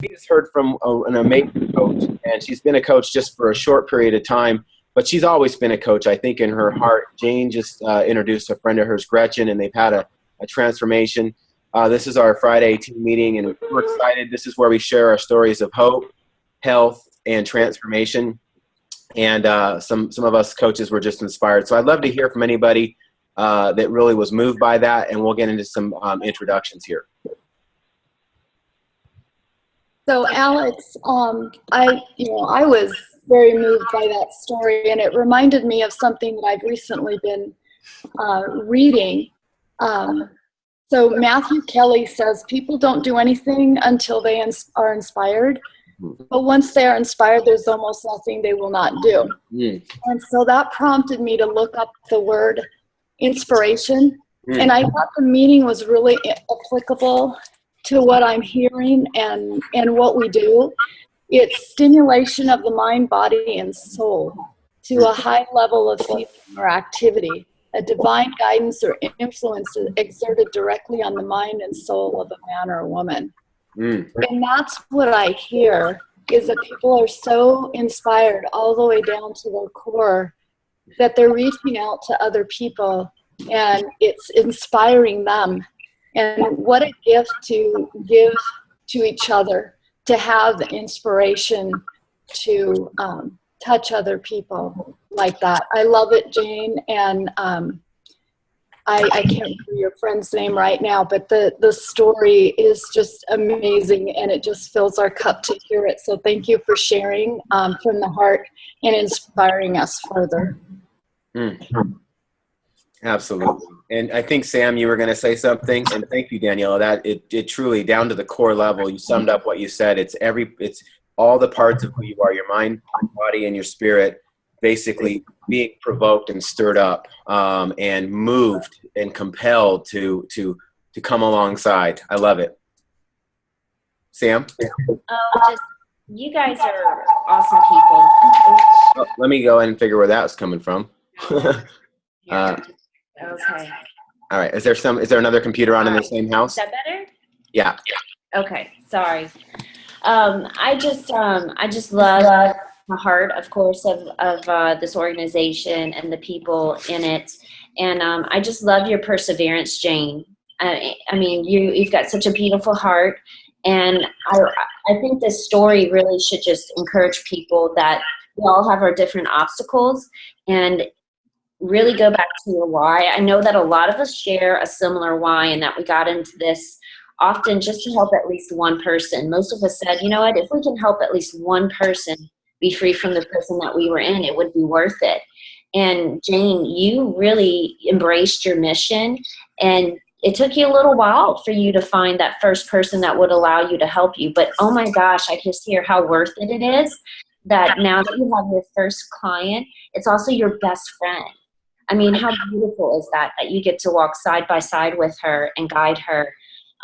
we just heard from an amazing coach, and she's been a coach just for a short period of time, but she's always been a coach, I think, in her heart. Jane just introduced a friend of hers, Gretchen, and they've had a transformation. This is our Friday team meeting, and we're excited. This is where we share our stories of hope, health, and transformation. And some of us coaches were just inspired. So I'd love to hear from anybody that really was moved by that, and we'll get into some introductions here. So Alex, I was very moved by that story, and it reminded me of something that I've recently been reading. So Matthew Kelly says people don't do anything until they are inspired, but once they are inspired, there's almost nothing they will not do. And so that prompted me to look up the word inspiration, and I thought the meaning was really applicable to what I'm hearing and what we do. It's stimulation of the mind, body, and soul to a high level of feeling or activity, a divine guidance or influence exerted directly on the mind and soul of a man or a woman. And that's what I hear, is that people are so inspired all the way down to their core that they're reaching out to other people, and it's inspiring them. And what a gift to give to each other, to have the inspiration to touch other people like that. I love it, Jane. And I can't remember your friend's name right now, but the story is just amazing, and it just fills our cup to hear it. So thank you for sharing from the heart and inspiring us further. Absolutely. And I think, Sam, you were going to say something, and thank you, Daniela. That it truly, down to the core level, you summed up what you said. It's all the parts of who you are, your mind, body, and your spirit, basically being provoked and stirred up, and moved and compelled to come alongside. I love it. Sam? You guys are awesome people. Oh, let me go ahead and figure where that was coming from. Okay. All right. Is there another computer on in the same house? Is that better? Yeah. Okay. Sorry. I just love the heart, of course, of this organization and the people in it, and I just love your perseverance, Jane. I mean, you've got such a beautiful heart, and I think this story really should just encourage people that we all have our different obstacles, and really go back to your why. I know that a lot of us share a similar why, and that we got into this often just to help at least one person. Most of us said, you know what, if we can help at least one person be free from the prison that we were in, it would be worth it. And Jane, you really embraced your mission, and it took you a little while for you to find that first person that would allow you to help you. But oh my gosh, I just hear how worth it is that now that you have your first client, it's also your best friend. I mean, how beautiful is that you get to walk side by side with her and guide her.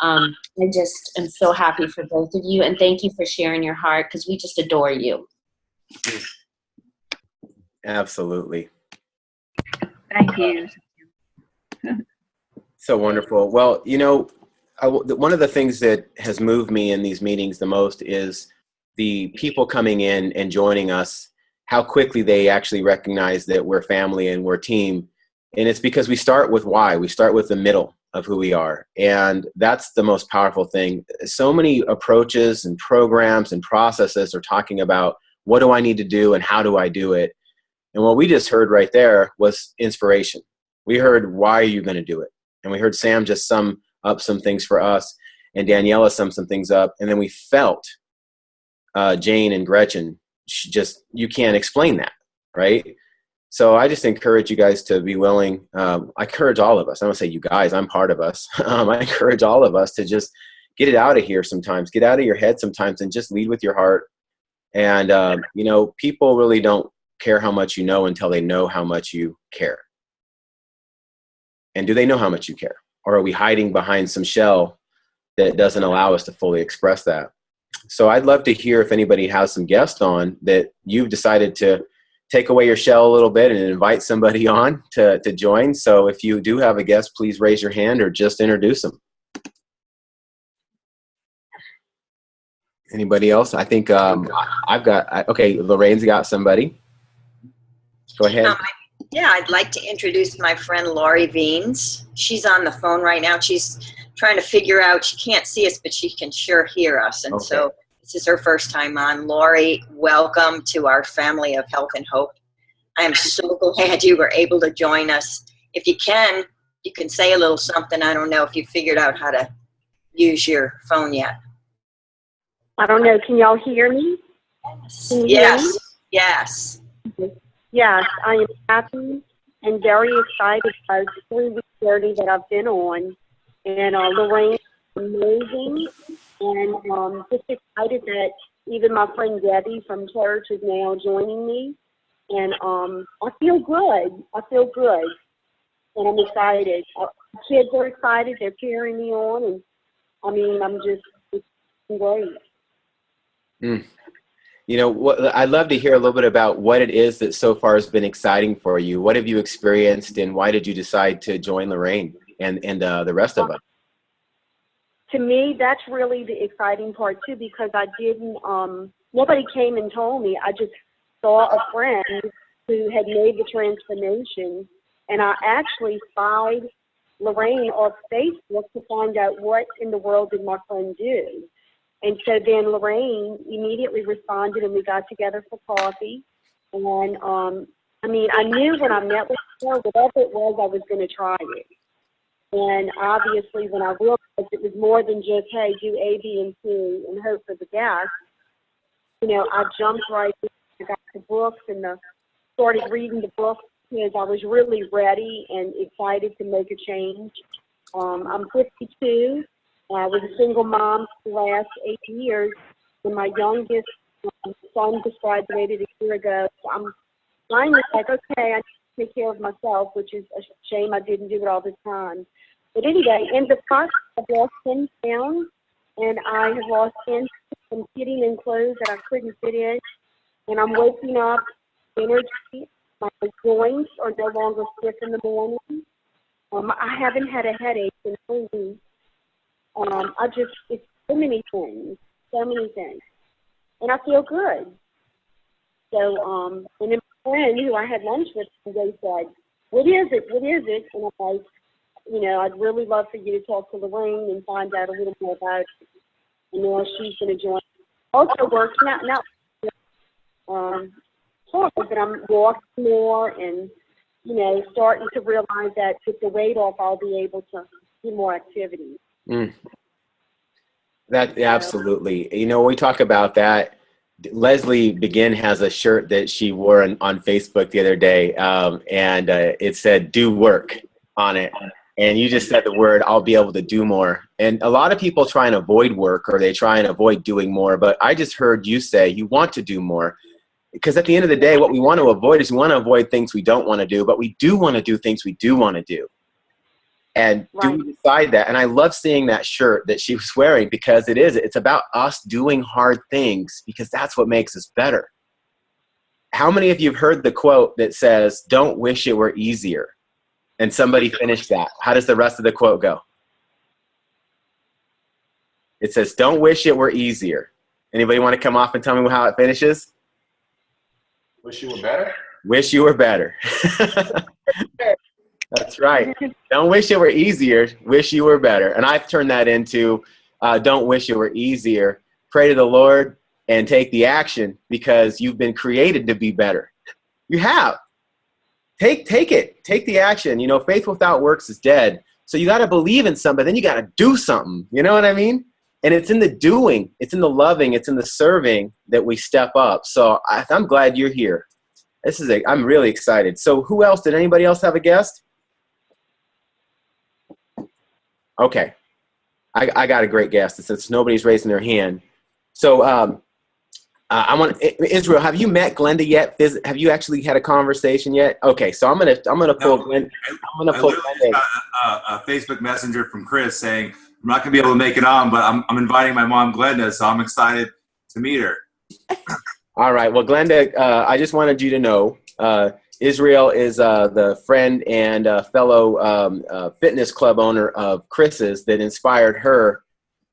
I just am so happy for both of you, and thank you for sharing your heart, because we just adore you. Absolutely. Thank you. So wonderful. Well, you know, one of the things that has moved me in these meetings the most is the people coming in and joining us, how quickly they actually recognize that we're family and we're a team. And it's because we start with why. We start with the middle of who we are. And that's the most powerful thing. So many approaches and programs and processes are talking about, what do I need to do and how do I do it? And what we just heard right there was inspiration. We heard, why are you going to do it? And we heard Sam just sum up some things for us, and Daniela sum some things up. And then we felt Jane and Gretchen, you can't explain that, right? So I just encourage you guys to be willing. I encourage all of us. I don't say you guys, I'm part of us. I encourage all of us to just get it out of here sometimes, get out of your head sometimes, and just lead with your heart. And, you know, people really don't care how much you know until they know how much you care. And do they know how much you care? Or are we hiding behind some shell that doesn't allow us to fully express that? So I'd love to hear if anybody has some guests on that you've decided to take away your shell a little bit and invite somebody on to join. So if you do have a guest, please raise your hand or just introduce them. Anybody else? I think I've got, okay, Lorraine's got somebody. Go ahead. Yeah, I'd like to introduce my friend Laurie Veens. She's on the phone right now. She's trying to figure out, she can't see us, but she can sure hear us. And so this is her first time on. Laurie, welcome to our family of health and hope. I am so glad you were able to join us. If you can say a little something. I don't know if you figured out how to use your phone yet. I don't know. Can y'all hear me? Yes. Yes. Yes, I am happy and very excited about the 3-week journey that I've been on. And Lorraine is amazing. And just excited that even my friend Debbie from church is now joining me. And I feel good. I feel good. And I'm excited. Kids are excited. They're cheering me on. And I mean, it's great. You know, I'd love to hear a little bit about what it is that so far has been exciting for you. What have you experienced, and why did you decide to join Lorraine and the rest of us? To me, that's really the exciting part too, because I didn't, nobody came and told me. I just saw a friend who had made the transformation, and I actually spied Lorraine off Facebook to find out what in the world did my friend do. And so then Lorraine immediately responded, and we got together for coffee. And I mean, I knew when I met with her, whatever it was, I was going to try it. And obviously, when I realized it was more than just, hey, do A, B, and C and hope for the best, you know, I jumped right in. I got the books and started reading the books because I was really ready and excited to make a change. I'm 52. I was a single mom for the last 8 years, and my youngest son just graduated a year ago. So I'm finally like, okay, I need to take care of myself, which is a shame I didn't do it all the time. But anyway, in the process, I've lost 10 pounds, and I have lost interest in fitting in clothes that I couldn't fit in, and I'm waking up energy. My joints are no longer stiff in the morning. I haven't had a headache in 3 weeks. It's so many things. And I feel good. So, and then my friend who I had lunch with, they said, what is it? And I'm like, you know, I'd really love for you to talk to Lorraine and find out a little more about it. And now she's going to join. Also working out, but I'm walking more and, you know, starting to realize that with the weight off, I'll be able to do more activities. That absolutely. You know, when we talk about that, Leslie Begin has a shirt that she wore on Facebook the other day, and it said "do work" on it. And you just said the word, I'll be able to do more. And a lot of people try and avoid work, or they try and avoid doing more. But I just heard you say you want to do more. Because at the end of the day, what we want to avoid is we want to avoid things we don't want to do, but we do want to do things we do want to do. And do we decide that? And I love seeing that shirt that she was wearing, because it's about us doing hard things, because that's what makes us better. How many of you have heard the quote that says, don't wish it were easier? And somebody finished that. How does the rest of the quote go? It says, don't wish it were easier. Anybody want to come off and tell me how it finishes? Wish you were better? Wish you were better. That's right. Don't wish it were easier. Wish you were better. And I've turned that into don't wish it were easier. Pray to the Lord and take the action, because you've been created to be better. You have. Take it. Take the action. You know, faith without works is dead. So you got to believe in something. Then you got to do something. You know what I mean? And it's in the doing. It's in the loving. It's in the serving that we step up. So I'm glad you're here. I'm really excited. So who else? Did anybody else have a guest? Okay. I got a great guest since nobody's raising their hand. So I want Israel. Have you met Glenda yet? Have you actually had a conversation yet? Okay, so I'm gonna pull. Glenda. I'm gonna pull. I got a Facebook Messenger from Chris saying I'm not gonna be able to make it on, but I'm inviting my mom Glenda, so I'm excited to meet her. All right. Well, Glenda, I just wanted you to know Israel is the friend and fellow fitness club owner of Chris's that inspired her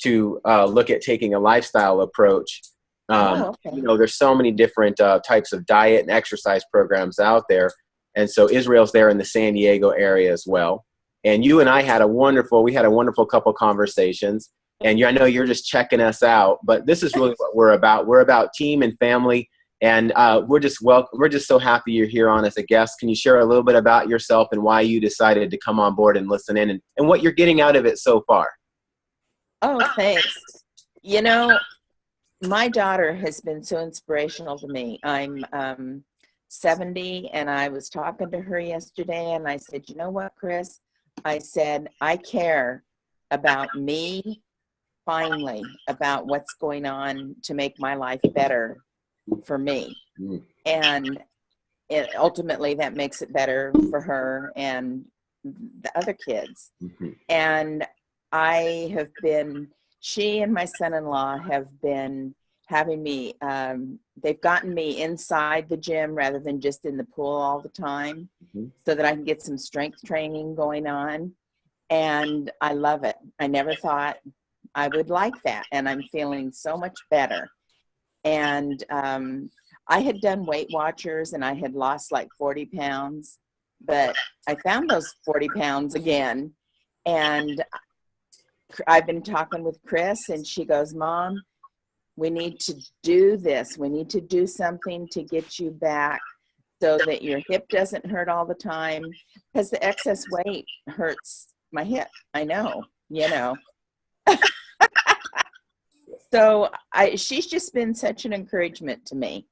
to look at taking a lifestyle approach. There's so many different types of diet and exercise programs out there. And so Israel's there in the San Diego area as well. And you and I had a wonderful couple conversations. And I know you're just checking us out, but this is really what we're about. We're about team and family. And we're just so happy you're here on as a guest. Can you share a little bit about yourself and why you decided to come on board and listen in, and what you're getting out of it so far? Oh, thanks. My daughter has been so inspirational to me. I'm 70, and I was talking to her yesterday, and I said, you know what, Chris? I said, I care about me, finally, about what's going on to make my life better for me. And ultimately, that makes it better for her and the other kids. And she and my son-in-law have been having me, they've gotten me inside the gym rather than just in the pool all the time, so that I can get some strength training going on. And I love it. I never thought I would like that. And I'm feeling so much better. And I had done Weight Watchers, and I had lost like 40 pounds, but I found those 40 pounds again. And I've been talking with Chris, and she goes, Mom, we need to do this. We need to do something to get you back so that your hip doesn't hurt all the time, because the excess weight hurts my hip. I know, So she's just been such an encouragement to me.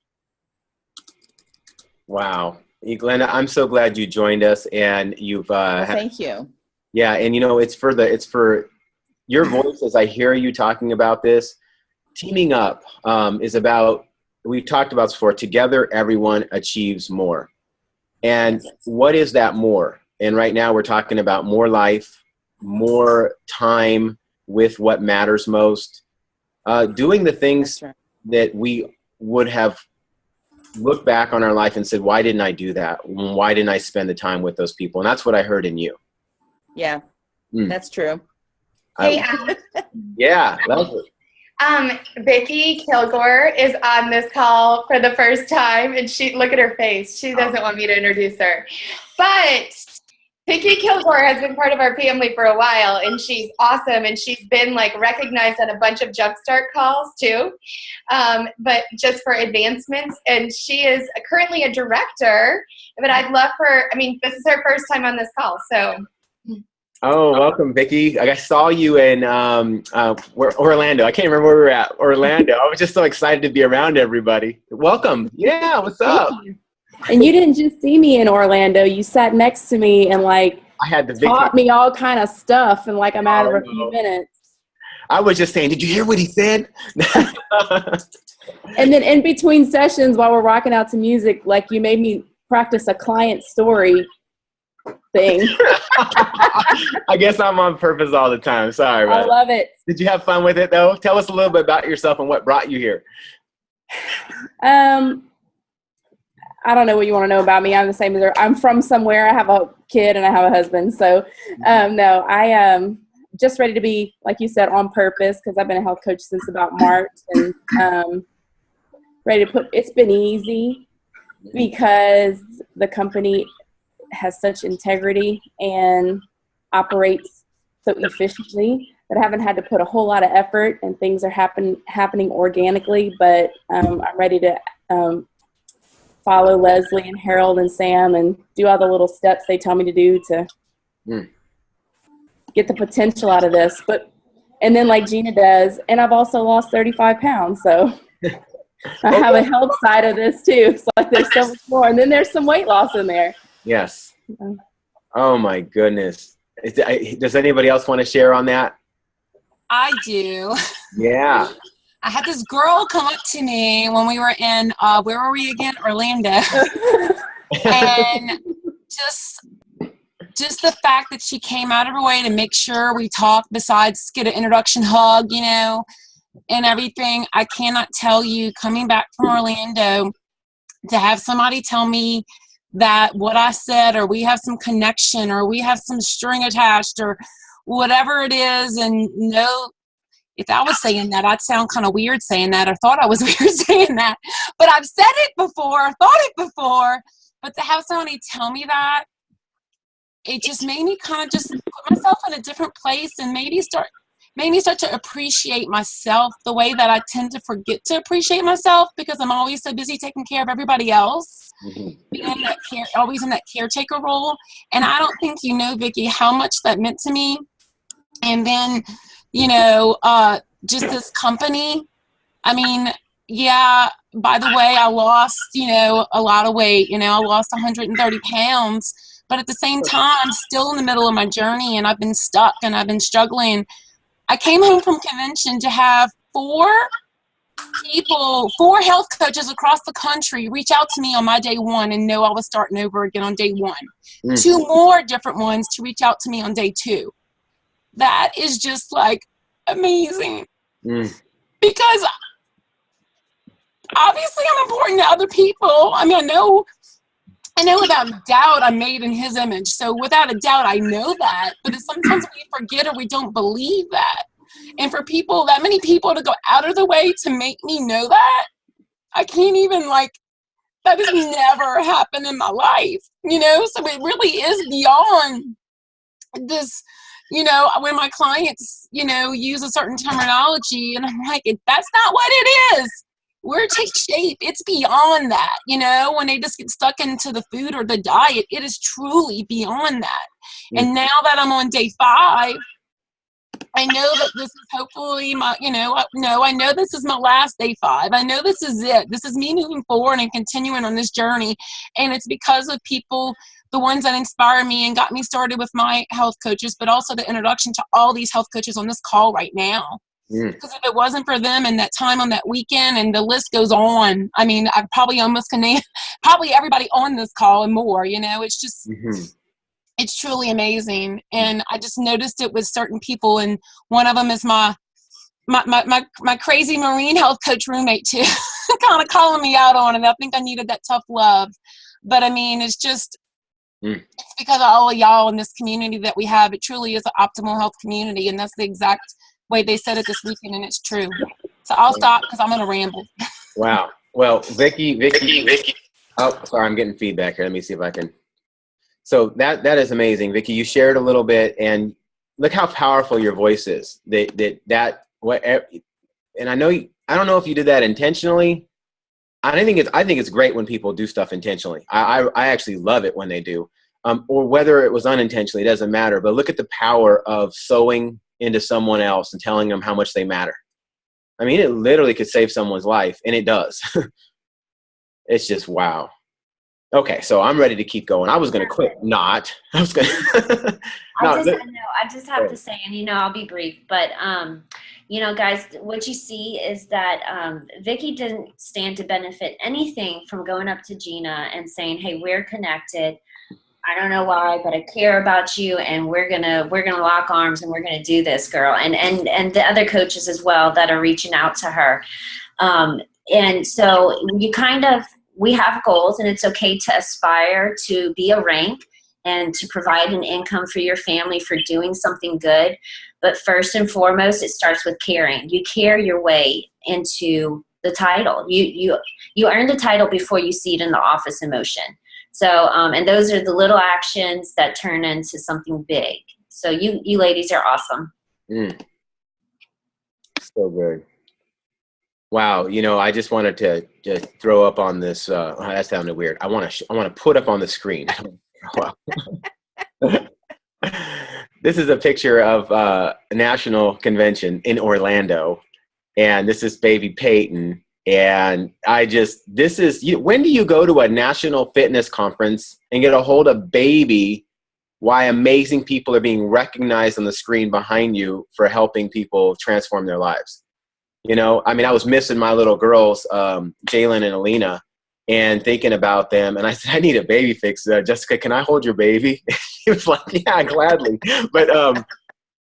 Wow. Glenda, I'm so glad you joined us, and you've thank you. Yeah, and it's for your voice as I hear you talking about this. Teaming up is about, we've talked about this before, together everyone achieves more. And what is that more? And right now we're talking about more life, more time with what matters most, doing the things that we would have looked back on our life and said, why didn't I do that? Why didn't I spend the time with those people? And that's what I heard in you. Yeah, that's true. Hey, yeah, lovely. Vicki Kilgore is on this call for the first time, and look at her face. She doesn't want me to introduce her. But Vicki Kilgore has been part of our family for a while, and she's awesome, and she's been recognized on a bunch of Jumpstart calls too, but just for advancements. And she is currently a director, but I'd love this is her first time on this call, so. Oh, welcome, Vicki. I saw you in Orlando. I can't remember where we were at. Orlando. I was just so excited to be around everybody. Welcome. Yeah, what's up? And you didn't just see me in Orlando. You sat next to me and I had the taught me all kind of stuff in a matter of a few minutes. I was just saying, did you hear what he said? And then in between sessions while we're rocking out to music, you made me practice a client story thing. I guess I'm on purpose all the time. Sorry about it. I love it. Did you have fun with it though? Tell us a little bit about yourself and what brought you here. I don't know what you want to know about me. I'm the same as her. I'm from somewhere. I have a kid and I have a husband. So no, I am just ready to be, like you said, on purpose, because I've been a health coach since about March, and ready to it's been easy because the company has such integrity and operates so efficiently that I haven't had to put a whole lot of effort, and things are happening organically. But I'm ready to follow Leslie and Harold and Sam and do all the little steps they tell me to do to get the potential out of this. And then like Gina does, and I've also lost 35 pounds. So I have a health side of this too. So there's so much more. And then there's some weight loss in there. Yes. Oh my goodness. Does anybody else want to share on that? I do. Yeah. I had this girl come up to me when we were in, where were we again? Orlando. And just the fact that she came out of her way to make sure we talked, besides get an introduction hug, and everything. I cannot tell you, coming back from Orlando, to have somebody tell me that what I said, or we have some connection, or we have some string attached, or whatever it is, and if I was saying that, I'd sound kind of weird saying that, or thought I was weird saying that. But I've said it before, thought it before. But to have somebody tell me that, it just made me kind of just put myself in a different place and made me start to appreciate myself the way that I tend to forget to appreciate myself because I'm always so busy taking care of everybody else, always in that caretaker role. And I don't think you know, Vicki, how much that meant to me. And then, you know, just this company. I mean, yeah, by the way, I lost, you know, a lot of weight. You know, I lost 130 pounds. But at the same time, I'm still in the middle of my journey, and I've been stuck and I've been struggling. I came home from convention to have 4 health coaches across the country reach out to me on my day 1 and know I was starting over again on day 1. 2 more different ones to reach out to me on day 2. That is just like amazing. Because obviously I'm important to other people. I mean, I know without a doubt I'm made in his image. So without a doubt, I know that. But sometimes we forget or we don't believe that. And for people, that many people to go out of the way to make me know that, I can't even, like, that has never happened in my life, you know? So it really is beyond this, you know, when my clients, you know, use a certain terminology and I'm like, that's not what it is. Where it takes shape, it's beyond that, you know, when they just get stuck into the food or the diet, it is truly beyond that. And now that I'm on day 5, I know that this is hopefully my, you know, I know this is my last day 5. I know this is it. This is me moving forward and continuing on this journey. And it's because of people, the ones that inspire me and got me started with my health coaches, but also the introduction to all these health coaches on this call right now. Because if it wasn't for them and that time on that weekend, and the list goes on, I mean, I probably almost can name probably everybody on this call and more, you know, it's just, it's truly amazing. And I just noticed it with certain people. And one of them is my crazy Marine health coach roommate too, kind of calling me out on it. I think I needed that tough love. But I mean, it's just, it's because of all of y'all in this community that we have. It truly is an optimal health community. And that's the exact way they said it this weekend, and it's true. So I'll stop because I'm going to ramble. Wow. Well, Vicki. Oh, sorry, I'm getting feedback here. Let me see if I can. So that is amazing, Vicki. You shared a little bit, and look how powerful your voice is. And I don't know if you did that intentionally. I think it's great when people do stuff intentionally. I actually love it when they do, or whether it was unintentionally, it doesn't matter. But look at the power of sowing into someone else and telling them how much they matter. I mean, it literally could save someone's life, and it does. It's just wow. Okay, so I'm ready to keep going. I was going to quit. I was going to. I just have to say, and, you know, I'll be brief, but, you know, guys, what you see is that Vicki didn't stand to benefit anything from going up to Gina and saying, hey, we're connected. I don't know why, but I care about you, and we're gonna lock arms and we're gonna do this, girl. And the other coaches as well that are reaching out to her. And so we have goals, and it's okay to aspire to be a rank and to provide an income for your family for doing something good. But first and foremost, it starts with caring. You care your way into the title. You earn the title before you see it in the office in motion. So, and those are the little actions that turn into something big. So you ladies are awesome. So good. Wow. You know, I just wanted to just throw up on this. That sounded weird. I want to put up on the screen. This is a picture of a national convention in Orlando. And this is baby Peyton. And when do you go to a national fitness conference and get a hold of baby, why amazing people are being recognized on the screen behind you for helping people transform their lives? You know, I mean, I was missing my little girls, Jalen and Alina, and thinking about them. And I said, I need a baby fix. Jessica, can I hold your baby? She was like, yeah, gladly. But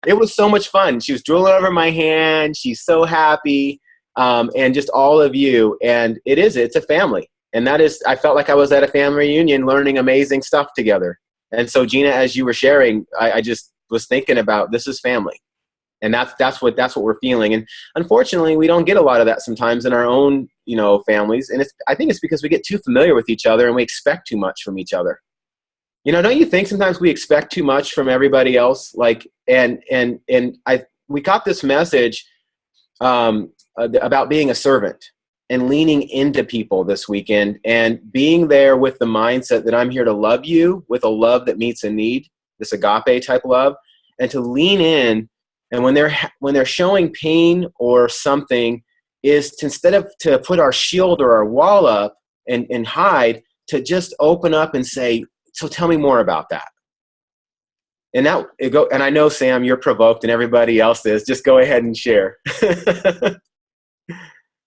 it was so much fun. She was drooling over my hand. She's so happy. And just all of you. And it's a family. And I felt like I was at a family reunion learning amazing stuff together. And so Gina, as you were sharing, I just was thinking about, this is family. And that's what we're feeling. And unfortunately, we don't get a lot of that sometimes in our own, families. And I think it's because we get too familiar with each other and we expect too much from each other. Don't you think sometimes we expect too much from everybody else? We got this message about being a servant and leaning into people this weekend and being there with the mindset that I'm here to love you with a love that meets a need, this agape type love, and to lean in. And when they're showing pain or something, is to, instead of to put our shield or our wall up and hide, to just open up and say, so tell me more about that. And and I know, Sam, you're provoked and everybody else is. Just go ahead and share.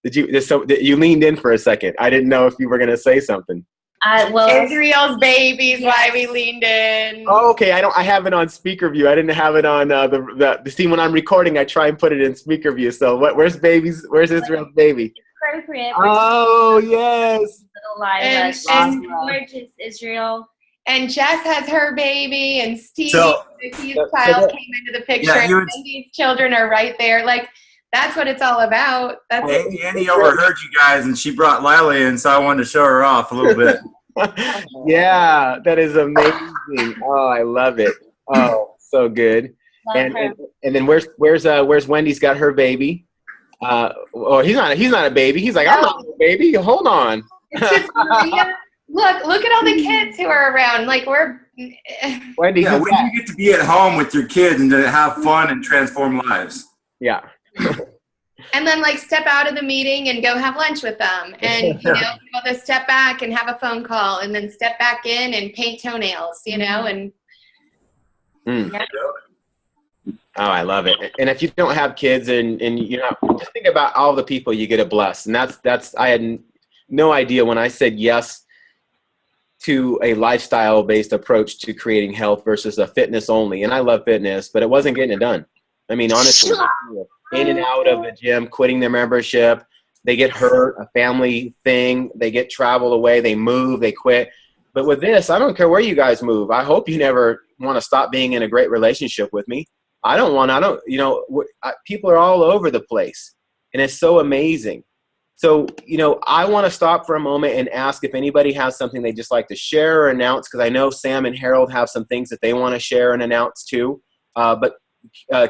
You leaned in for a second. I didn't know if you were going to say something. Israel's babies, why we leaned in. Oh, okay. I have it on speaker view. I didn't have it on the see, when I'm recording, I try and put it in speaker view. So where's Israel's baby? Appropriate. Oh, yes. Little Lila. Gorgeous Israel. And Jess has her baby, and Steve's child came into the picture. Yeah, and these children are right there. Like, that's what it's all about. Annie overheard you guys, and she brought Lila in, so I wanted to show her off a little bit. Yeah, that is amazing. Oh, I love it. Oh, so good. And then where's Wendy's got her baby? He's not a baby. He's like, I'm not a baby. Hold on. It's just Maria. Look at all the kids who are around. Like, we're Wendy. Yeah, when you get to be at home with your kids and to have fun and transform lives. Yeah. And then, like, step out of the meeting and go have lunch with them, and to step back and have a phone call, and then step back in and paint toenails, and. Yeah. Oh, I love it. And if you don't have kids and just think about all the people you get to bless. And that's I had no idea when I said yes to a lifestyle-based approach to creating health versus a fitness only. And I love fitness, but it wasn't getting it done. I mean, honestly, in and out of the gym, quitting their membership, they get hurt, a family thing, they get travel away, they move, they quit. But with this, I don't care where you guys move. I hope you never want to stop being in a great relationship with me. People are all over the place, and it's so amazing. So, I want to stop for a moment and ask if anybody has something they'd just like to share or announce, because I know Sam and Harold have some things that they want to share and announce too. But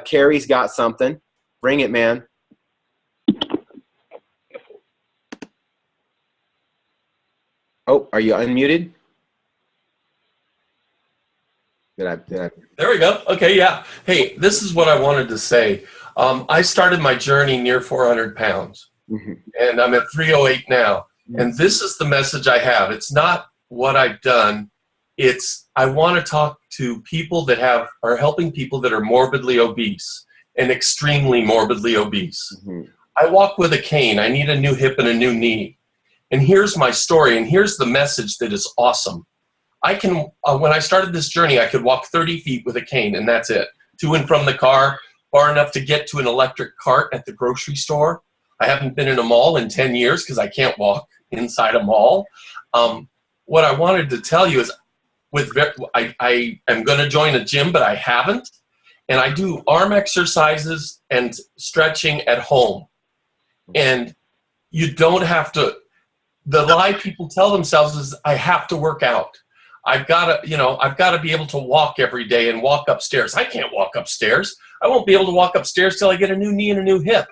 Cary's got something. Bring it, man. Oh, are you unmuted? Did I? There we go. Okay, yeah. Hey, this is what I wanted to say. I started my journey near 400 pounds, and I'm at 308 now. And this is the message I have. It's not what I've done. It's I want to talk to people that are helping people that are morbidly obese and extremely morbidly obese. I walk with a cane. I need a new hip and a new knee. And here's my story, and here's the message that is awesome. I can, when I started this journey, I could walk 30 feet with a cane, and that's it. To and from the car, far enough to get to an electric cart at the grocery store. I haven't been in a mall in 10 years because I can't walk inside a mall. What I wanted to tell you is I am going to join a gym, but I haven't. And I do arm exercises and stretching at home. And you don't have to, the lie people tell themselves is I have to work out. I've got to be able to walk every day and walk upstairs. I can't walk upstairs. I won't be able to walk upstairs till I get a new knee and a new hip.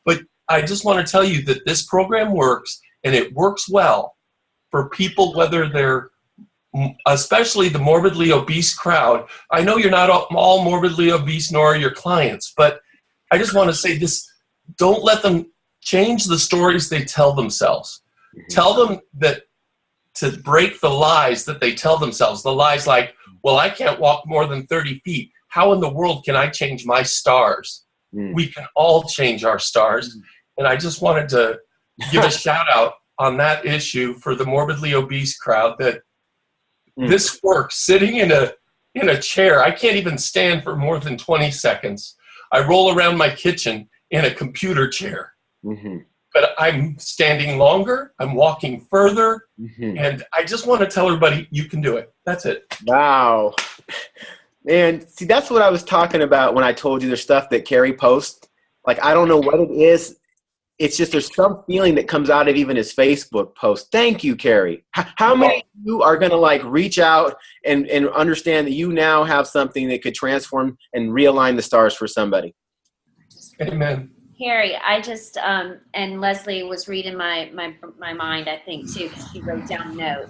But I just want to tell you that this program works, and it works well for people, whether they're, especially the morbidly obese crowd. I know you're not all morbidly obese, nor are your clients, but I just want to say this, don't let them change the stories they tell themselves. Tell them that to break the lies that they tell themselves, the lies like, well, I can't walk more than 30 feet. How in the world can I change my stars? We can all change our stars. And I just wanted to give a shout out on that issue for the morbidly obese crowd that this works. Sitting in a chair, I can't even stand for more than 20 seconds. I roll around my kitchen in a computer chair. But I'm standing longer, I'm walking further, and I just want to tell everybody you can do it. That's it. Wow. And see, that's what I was talking about when I told you there's stuff that Cary posts. Like, I don't know what it is. It's just there's some feeling that comes out of even his Facebook post. Thank you, Cary. How many of you are going to like reach out and understand that you now have something that could transform and realign the stars for somebody? Amen. Cary, I just and Leslie was reading my mind, I think, too, because she wrote down a note.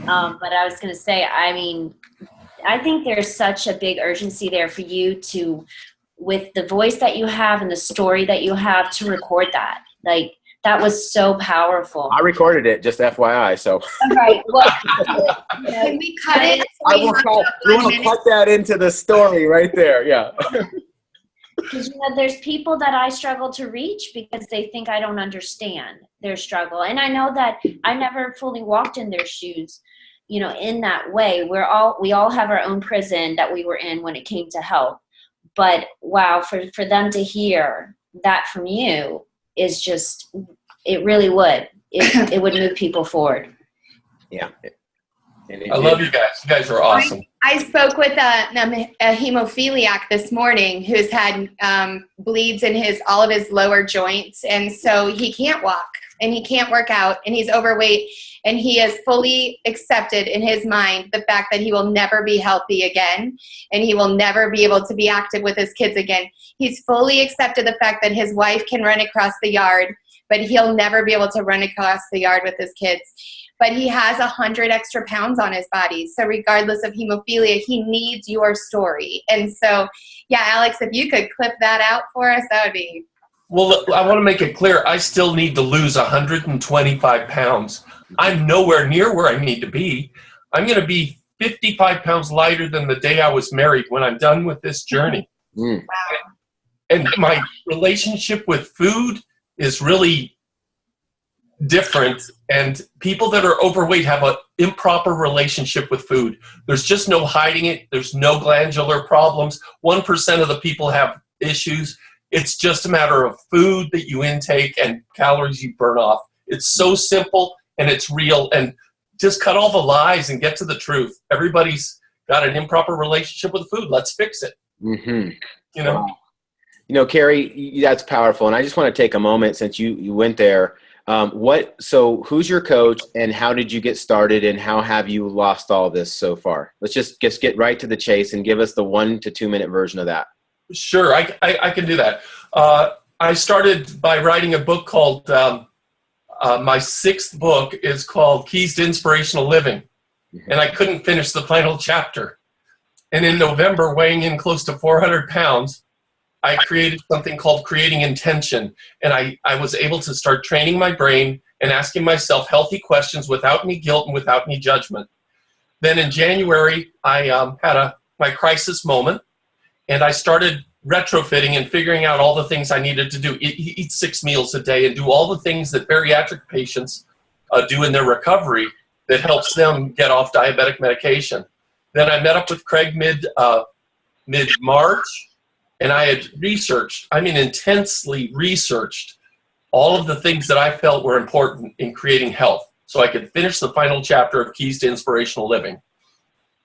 But I was going to say, I mean, I think there's such a big urgency there for you to, with the voice that you have and the story that you have, to record that. Like, that was so powerful. I recorded it, just FYI. So. Right. Well, can we cut it? I will cut that into the story right there. Yeah. Because, you know, there's people that I struggle to reach because they think I don't understand their struggle. And I know that I never fully walked in their shoes, you know, in that way. We all have our own prison that we were in when it came to health. But wow, for them to hear that from you is just, it really would. It would move people forward. Yeah. I love you guys. You guys are awesome. I spoke with a hemophiliac this morning who's had bleeds in all of his lower joints, and so he can't walk and he can't work out and he's overweight, and he has fully accepted in his mind the fact that he will never be healthy again and he will never be able to be active with his kids again. He's fully accepted the fact that his wife can run across the yard, but he'll never be able to run across the yard with his kids. But he has 100 extra pounds on his body. So regardless of hemophilia, he needs your story. And so, yeah, Alex, if you could clip that out for us, that would be. Well, I want to make it clear, I still need to lose 125 pounds. I'm nowhere near where I need to be. I'm going to be 55 pounds lighter than the day I was married when I'm done with this journey. Wow. And my relationship with food is really different, and people that are overweight have an improper relationship with food. There's just no hiding it. There's no glandular problems. 1% of the people have issues. It's just a matter of food that you intake and calories you burn off. It's so simple and it's real, and just cut all the lies and get to the truth. Everybody's got an improper relationship with food. Let's fix it. Mm-hmm. You know? Wow. You know, Cary, that's powerful. And I just want to take a moment, since you went there. So who's your coach and how did you get started and how have you lost all this so far? Let's just get right to the chase and give us the 1 to 2 minute version of that. Sure, I can do that. I started by writing a book called, my 6th book is called Keys to Inspirational Living. And I couldn't finish the final chapter. And in November, weighing in close to 400 pounds, I created something called Creating Intention. And I was able to start training my brain and asking myself healthy questions without any guilt and without any judgment. Then in January, I had my crisis moment, and I started retrofitting and figuring out all the things I needed to do. Eat 6 meals a day and do all the things that bariatric patients do in their recovery that helps them get off diabetic medication. Then I met up with Craig mid-March, and I had intensely researched all of the things that I felt were important in creating health so I could finish the final chapter of Keys to Inspirational Living.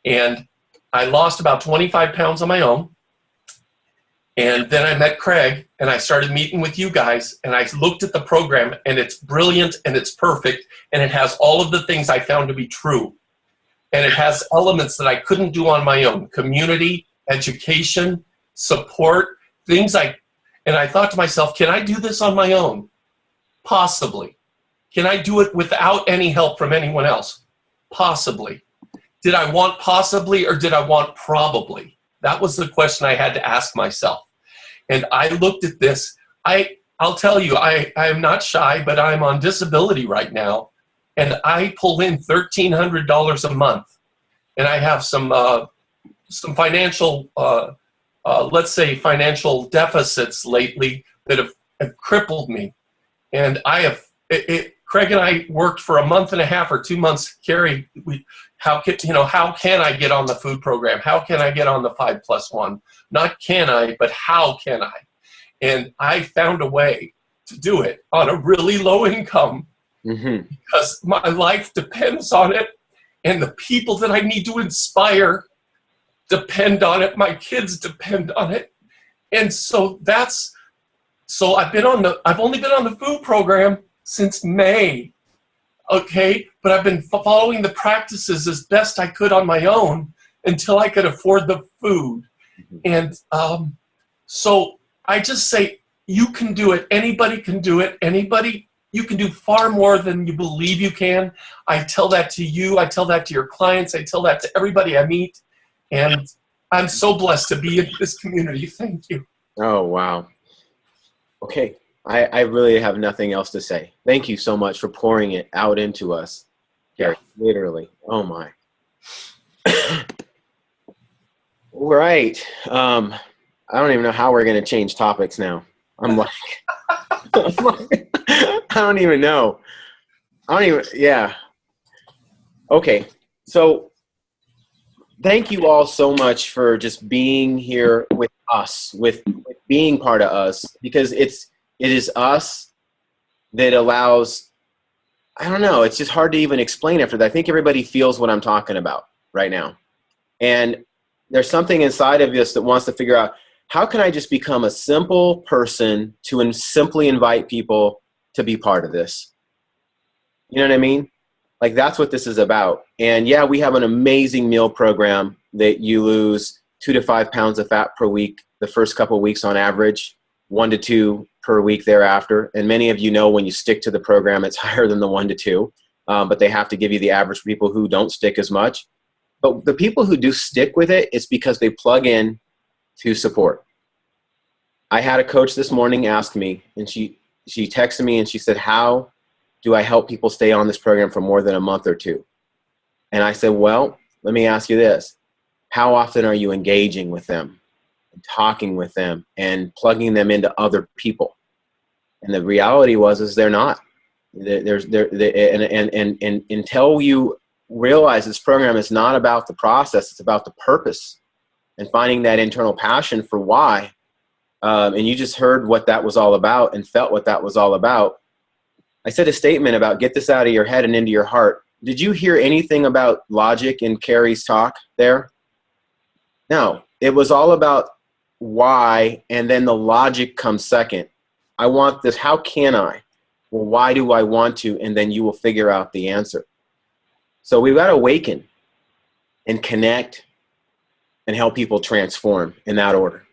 And I lost about 25 pounds on my own. And then I met Craig, and I started meeting with you guys, and I looked at the program, and it's brilliant, and it's perfect, and it has all of the things I found to be true. And it has elements that I couldn't do on my own: community, education, support, things and I thought to myself, can I do this on my own? Possibly. Can I do it without any help from anyone else? Possibly. Did I want possibly, or did I want probably? That was the question I had to ask myself. And I looked at this. I'll tell you, I am not shy, but I'm on disability right now. And I pull in $1,300 a month. And I have some financial, let's say, financial deficits lately that have crippled me. And Craig and I worked for a month and a half or 2 months. Cary, how can I get on the food program? How can I get on the 5+1? Not can I, but how can I? And I found a way to do it on a really low income because my life depends on it. And the people that I need to inspire depend on it. My kids depend on it. And so I've only been on the food program since May. Okay, but I've been following the practices as best I could on my own until I could afford the food. And so I just say, you can do it. Anybody can do it. You can do far more than you believe you can. I tell that to you. I tell that to your clients. I tell that to everybody I meet. And I'm so blessed to be in this community. Thank you. Oh, wow. Okay. I really have nothing else to say. Thank you so much for pouring it out into us, Cary. Yeah. Literally. Oh, my. All right. I don't even know how we're going to change topics now. I'm like, I don't even know. Yeah. Okay. So thank you all so much for just being here with us, with being part of us, because it is us that allows, I don't know, it's just hard to even explain after that. I think everybody feels what I'm talking about right now. And there's something inside of us that wants to figure out, how can I just become a simple person to simply invite people to be part of this? You know what I mean? Like, that's what this is about. And yeah, we have an amazing meal program that you lose 2 to 5 pounds of fat per week the first couple of weeks on average, 1 to 2 per week thereafter. And many of you know, when you stick to the program, it's higher than the 1 to 2. But they have to give you the average for people who don't stick as much. But the people who do stick with it, it's because they plug in to support. I had a coach this morning ask me, and she texted me and she said, how do I help people stay on this program for more than a month or 2? And I said, well, let me ask you this. How often are you engaging with them, and talking with them, and plugging them into other people? And the reality is they're not. And until you realize this program is not about the process, it's about the purpose and finding that internal passion for why. And you just heard what that was all about and felt what that was all about. I said a statement about get this out of your head and into your heart. Did you hear anything about logic in Cary's talk there? No, it was all about why, and then the logic comes second. I want this. How can I? Well, why do I want to? And then you will figure out the answer. So we've got to awaken and connect and help people transform in that order.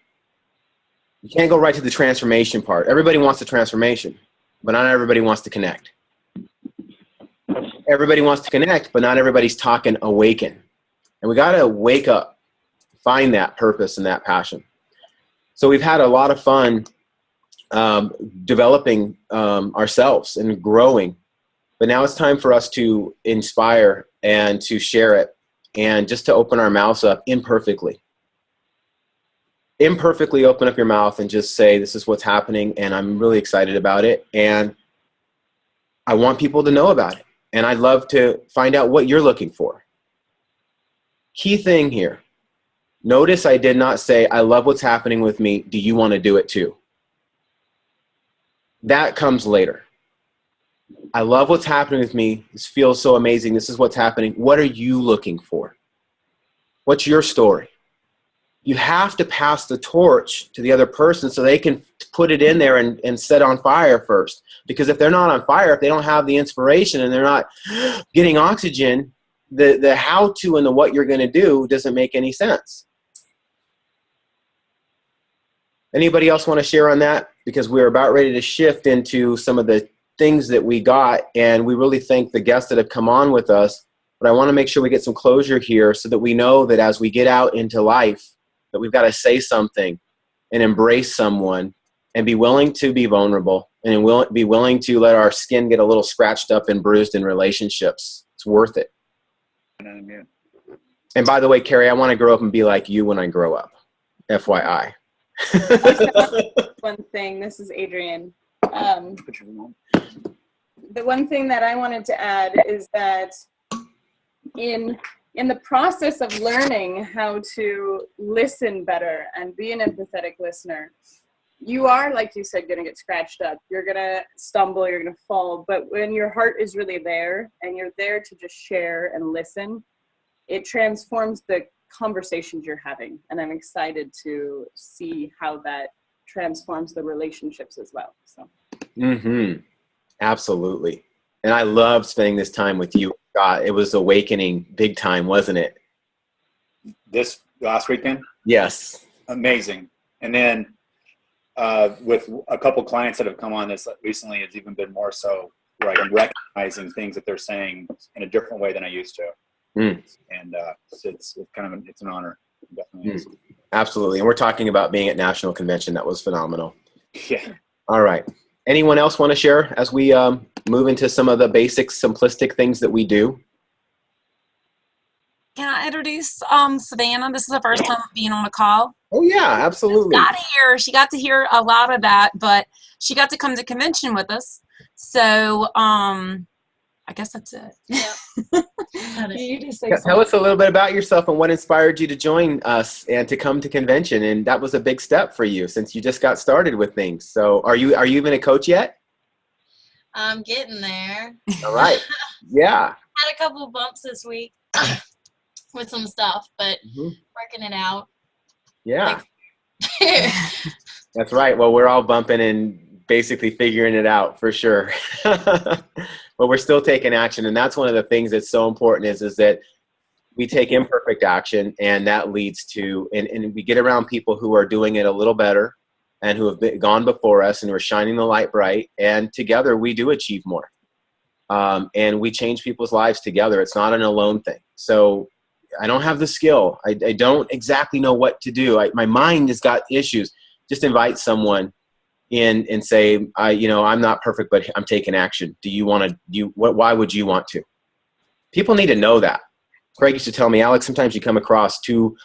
You can't go right to the transformation part. Everybody wants the transformation, but not everybody wants to connect. Everybody wants to connect, but not everybody's talking awaken. And we got to wake up, find that purpose and that passion. So we've had a lot of fun developing ourselves and growing. But now it's time for us to inspire and to share it and just to open our mouths up imperfectly. Imperfectly open up your mouth and just say, this is what's happening and I'm really excited about it. And I want people to know about it. And I'd love to find out what you're looking for. Key thing here. Notice I did not say, I love what's happening with me. Do you want to do it too? That comes later. I love what's happening with me. This feels so amazing. This is what's happening. What are you looking for? What's your story? You have to pass the torch to the other person so they can put it in there and set on fire first. Because if they're not on fire, if they don't have the inspiration and they're not getting oxygen, the how-to and the what you're going to do doesn't make any sense. Anybody else want to share on that? Because we're about ready to shift into some of the things that we got, and we really thank the guests that have come on with us. But I want to make sure we get some closure here so that we know that as we get out into life, that we've got to say something and embrace someone and be willing to be vulnerable and be willing to let our skin get a little scratched up and bruised in relationships. It's worth it. And by the way, Cary, I want to grow up and be like you when I grow up. FYI. One thing, this is Adrienne. The one thing that I wanted to add is that in the process of learning how to listen better and be an empathetic listener, you are, like you said, going to get scratched up. You're going to stumble, you're going to fall. But when your heart is really there and you're there to just share and listen, it transforms the conversations you're having. And I'm excited to see how that transforms the relationships as well. So. Mm-hmm. Absolutely. And I loved spending this time with you, Scott. It was awakening big time, wasn't it? This last weekend? Yes. Amazing. And then with a couple clients that have come on this recently, it's even been more so where I'm recognizing things that they're saying in a different way than I used to. Mm. And it's kind of it's an honor. It definitely is. Absolutely. And we're talking about being at National Convention. That was phenomenal. Yeah. All right. Anyone else want to share as we move into some of the basic, simplistic things that we do? Can I introduce Savannah? This is the first time being on a call. Oh, yeah, absolutely. She got to hear a lot of that, but she got to come to convention with us. So I guess that's it. Yeah. Tell us a little bit about yourself and what inspired you to join us and to come to convention. And that was a big step for you since you just got started with things. So are you even a coach yet? I'm getting there. All right. Yeah. Had a couple of bumps this week with some stuff, but working it out. Yeah. That's right. Well, we're all bumping and basically figuring it out for sure. But we're still taking action. And that's one of the things that's so important is that we take imperfect action, and that leads to, and we get around people who are doing it a little better and who have gone before us and who are shining the light bright. And together we do achieve more. And we change people's lives together. It's not an alone thing. So I don't have the skill. I don't exactly know what to do. My mind has got issues. Just invite someone in and say, I'm not perfect, but I'm taking action. Do you want to, why would you want to? People need to know that. Craig used to tell me, Alex, sometimes you come across too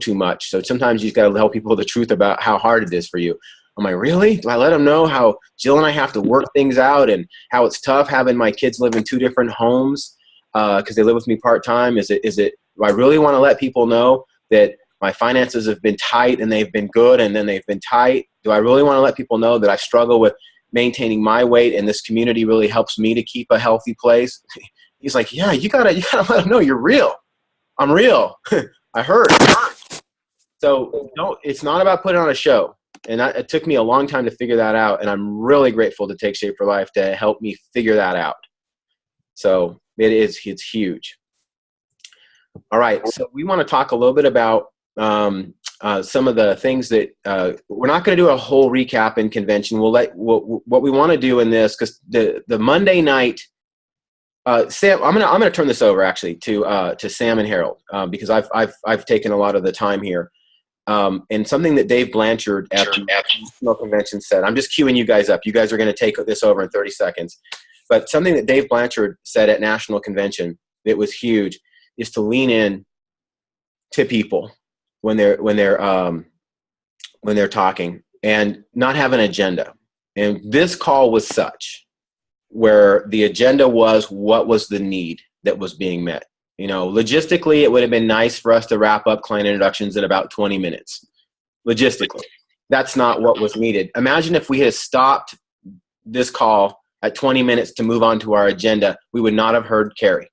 much. So sometimes you just got to tell people the truth about how hard it is for you. I'm like, really? Do I let them know how Jill and I have to work things out and how it's tough having my kids live in 2 different homes because they live with me part-time? Do I really want to let people know that my finances have been tight and they've been good and then they've been tight? Do I really want to let people know that I struggle with maintaining my weight and this community really helps me to keep a healthy place? He's like, yeah, you gotta let them know you're real. I'm real. I heard. So it's not about putting on a show. And it took me a long time to figure that out. And I'm really grateful to Take Shape for Life to help me figure that out. So it's huge. All right. So we want to talk a little bit about some of the things that we're not going to do a whole recap in convention. What we want to do in this, because the Monday night, Sam, I'm gonna turn this over actually to Sam and Harold because I've taken a lot of the time here. And something that Dave Blanchard at the National Convention said, I'm just queuing you guys up. You guys are going to take this over in 30 seconds. But something that Dave Blanchard said at National Convention that was huge is to lean in to people when they're talking and not have an agenda. And this call was such where the agenda was what was the need that was being met. Logistically, it would have been nice for us to wrap up client introductions in about 20 minutes. Logistically, that's not what was needed. Imagine if we had stopped this call at 20 minutes to move on to our agenda. We would not have heard Cary.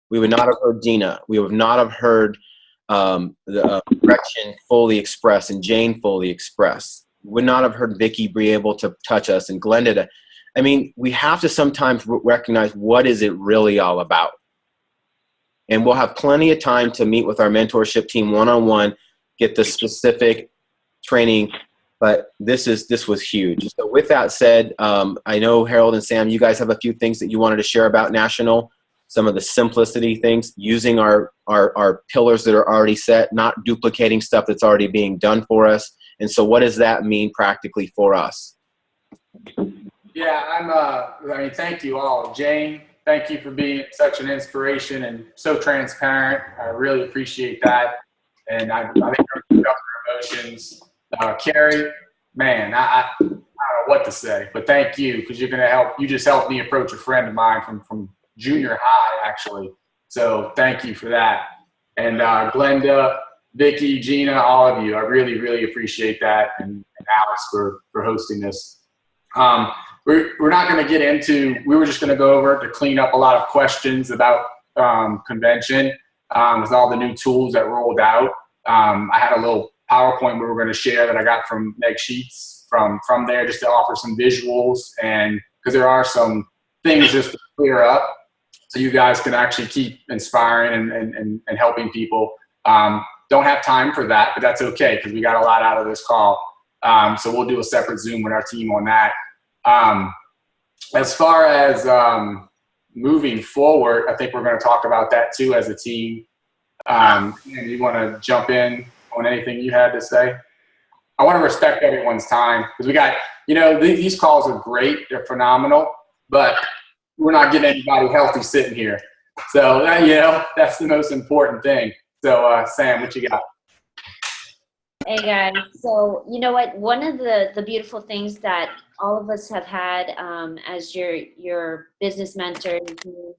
We would not have heard Dina. We would not have heard Gretchen fully express and Jane fully express. We would not have heard Vicky be able to touch us and Glenda. I mean, we have to sometimes recognize what is it really all about. And we'll have plenty of time to meet with our mentorship team one-on-one, get the specific training, but this was huge. So with that said, I know Harold and Sam, you guys have a few things that you wanted to share about National, some of the simplicity things, using our pillars that are already set, not duplicating stuff that's already being done for us. And so what does that mean practically for us? Yeah, thank you all. Jane, thank you for being such an inspiration and so transparent. I really appreciate that. And I think you're up your emotions. Cary, man, I don't know what to say, but thank you because you're going to help. You just helped me approach a friend of mine from junior high, actually. So thank you for that. And Glenda, Vicky, Gina, all of you, I really, really appreciate that. And Alex for hosting this. We're not going to get into, we were just going to go over to clean up a lot of questions about convention. with all the new tools that rolled out. I had a little PowerPoint we were going to share that I got from Meg Sheets from there, just to offer some visuals, and because there are some things just to clear up so you guys can actually keep inspiring and helping people. Don't have time for that, but that's okay because we got a lot out of this call. So we'll do a separate Zoom with our team on that. As far as moving forward, I think we're going to talk about that too as a team. You want to jump in on anything you had to say? I want to respect everyone's time because we got, these calls are great. They're phenomenal, but we're not getting anybody healthy sitting here. So, that's the most important thing. So, Sam, what you got? Hey guys, so you know what? One of the beautiful things that all of us have had as your business mentors,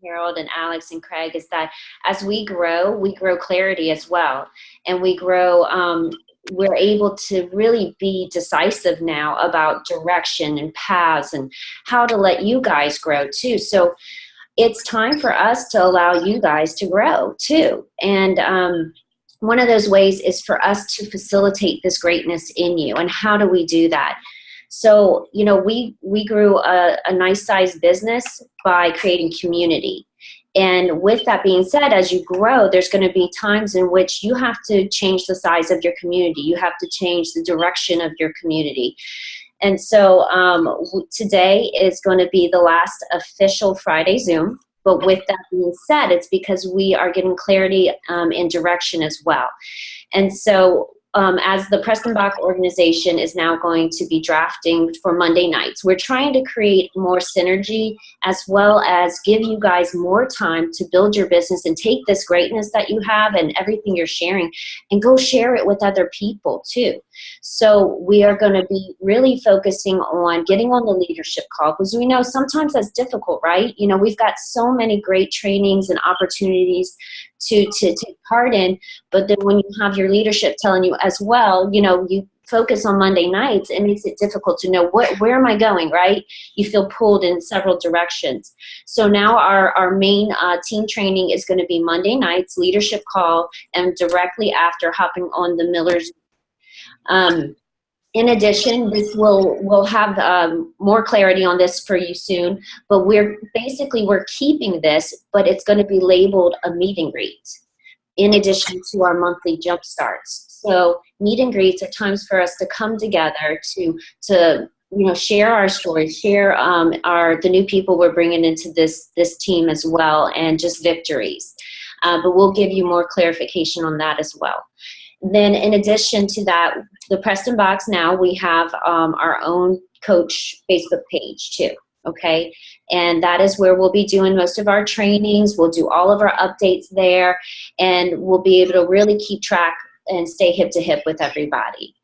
Harold and Alex and Craig, is that as we grow clarity as well, and we grow. We're able to really be decisive now about direction and paths and how to let you guys grow too. So it's time for us to allow you guys to grow too. And one of those ways is for us to facilitate this greatness in you. And how do we do that? So, we grew a nice sized business by creating community. And with that being said, as you grow, there's going to be times in which you have to change the size of your community. You have to change the direction of your community. And so today is going to be the last official Friday Zoom. But with that being said, it's because we are getting clarity in direction as well. And so as the Preston Bach organization is now going to be drafting for Monday nights, we're trying to create more synergy as well as give you guys more time to build your business and take this greatness that you have and everything you're sharing and go share it with other people too. So we are going to be really focusing on getting on the leadership call because we know sometimes that's difficult, right? We've got so many great trainings and opportunities to take part in, but then when you have your leadership telling you as well, you focus on Monday nights, it makes it difficult to know where am I going, right? You feel pulled in several directions. So now our main team training is going to be Monday nights, leadership call, and directly after hopping on the Miller's. In addition, we'll have more clarity on this for you soon, but we're keeping this, but it's going to be labeled a meet and greet in addition to our monthly jump starts. So meet and greets are times for us to come together to share our stories, share the new people we're bringing into this team as well, and just victories. But we'll give you more clarification on that as well. Then in addition to that, the Preston Box now, we have our own coach Facebook page too, okay? And that is where we'll be doing most of our trainings. We'll do all of our updates there, and we'll be able to really keep track and stay hip to hip with everybody.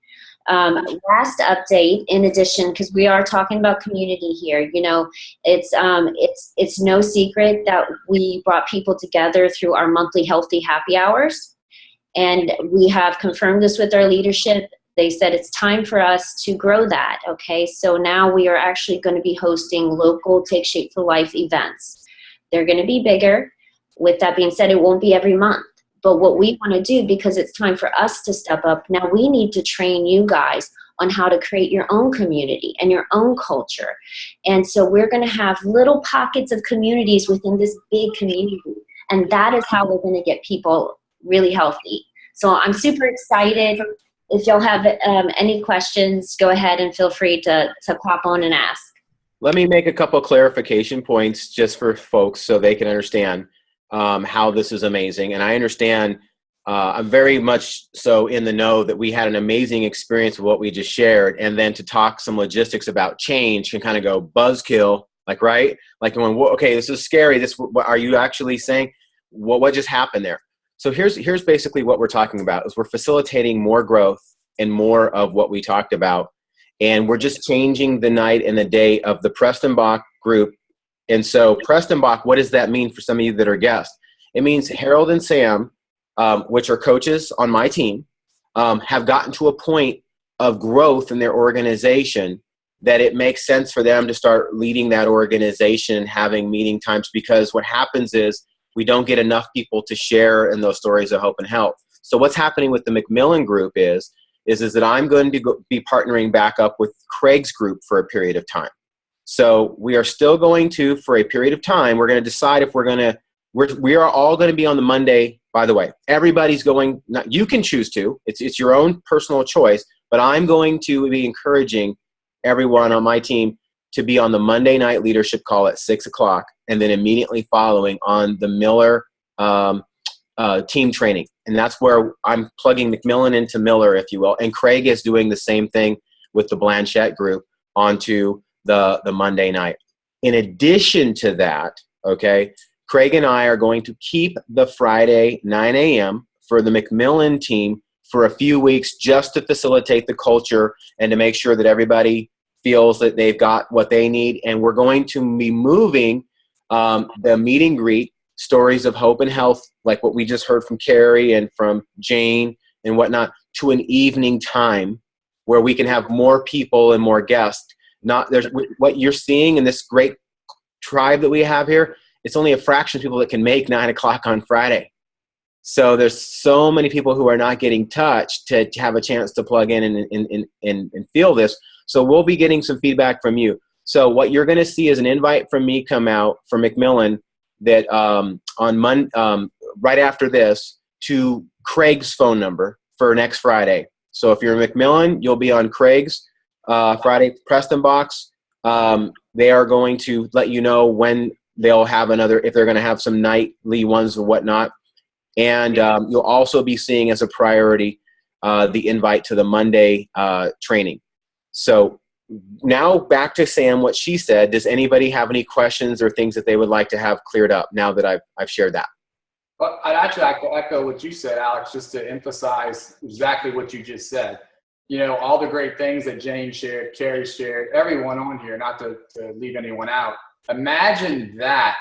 Last update, in addition, because we are talking about community here, it's no secret that we brought people together through our monthly healthy happy hours. And we have confirmed this with our leadership. They said it's time for us to grow that, okay? So now we are actually going to be hosting local Take Shape for Life events. They're going to be bigger. With that being said, it won't be every month. But what we want to do, because it's time for us to step up, now we need to train you guys on how to create your own community and your own culture. And so we're going to have little pockets of communities within this big community. And that is how we're going to get people really healthy. So I'm super excited. If y'all have any questions, go ahead and feel free to pop on and ask. Let me make a couple clarification points just for folks so they can understand how this is amazing. And I understand, I'm very much so in the know that we had an amazing experience with what we just shared. And then to talk some logistics about change can kind of go buzzkill, like, right? Like when, okay, this is scary. What are you actually saying? What just happened there? So here's basically what we're talking about is we're facilitating more growth and more of what we talked about. And we're just changing the night and the day of the Preston Bach group. And so Preston Bach, what does that mean for some of you that are guests? It means Harold and Sam, which are coaches on my team, have gotten to a point of growth in their organization that it makes sense for them to start leading that organization and having meeting times, because what happens is we don't get enough people to share in those stories of hope and help. So what's happening with the Macmillan group is that I'm going to be partnering back up with Craig's group for a period of time. So we are still going to, for a period of time, we're going to decide if we are all going to be on the Monday. By the way, everybody's going, you can choose to, it's your own personal choice, but I'm going to be encouraging everyone on my team to be on the Monday night leadership call at 6 o'clock, and then immediately following on the Miller team training. And that's where I'm plugging Macmillan into Miller, if you will. And Craig is doing the same thing with the Blanchette group onto the Monday night. In addition to that, okay, Craig and I are going to keep the Friday 9 a.m. for the Macmillan team for a few weeks, just to facilitate the culture and to make sure that everybody feels that they've got what they need. And we're going to be moving the meet and greet, stories of hope and health, like what we just heard from Cary and from Jane and whatnot, to an evening time where we can have more people and more guests. There's what you're seeing in this great tribe that we have here. It's only a fraction of people that can make 9 o'clock on Friday. So there's so many people who are not getting touched to have a chance to plug in and feel this. So we'll be getting some feedback from you. So what you're going to see is an invite from me come out for Macmillan that on Monday, right after this, to Craig's phone number for next Friday. So if you're in Macmillan, you'll be on Craig's Friday Preston box. They are going to let you know when they'll have another, if they're going to have some nightly ones or whatnot. And you'll also be seeing as a priority the invite to the Monday training. So now back to Sam, what she said. Does anybody have any questions or things that they would like to have cleared up now that I've shared that? Well, I'd actually like to echo what you said, Alex, just to emphasize exactly what you just said. You know, all the great things that Jane shared, Cary shared, everyone on here, not to leave anyone out. Imagine that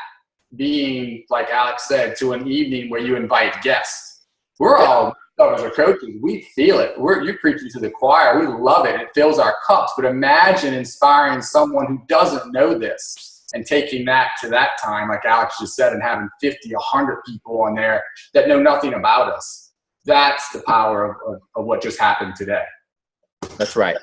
being, like Alex said, to an evening where you invite guests. We're all, as a coaches, we feel it. You're preaching to the choir. We love it. It fills our cups. But imagine inspiring someone who doesn't know this and taking that to that time, like Alex just said, and having 50, 100 people on there that know nothing about us. That's the power of what just happened today. That's right.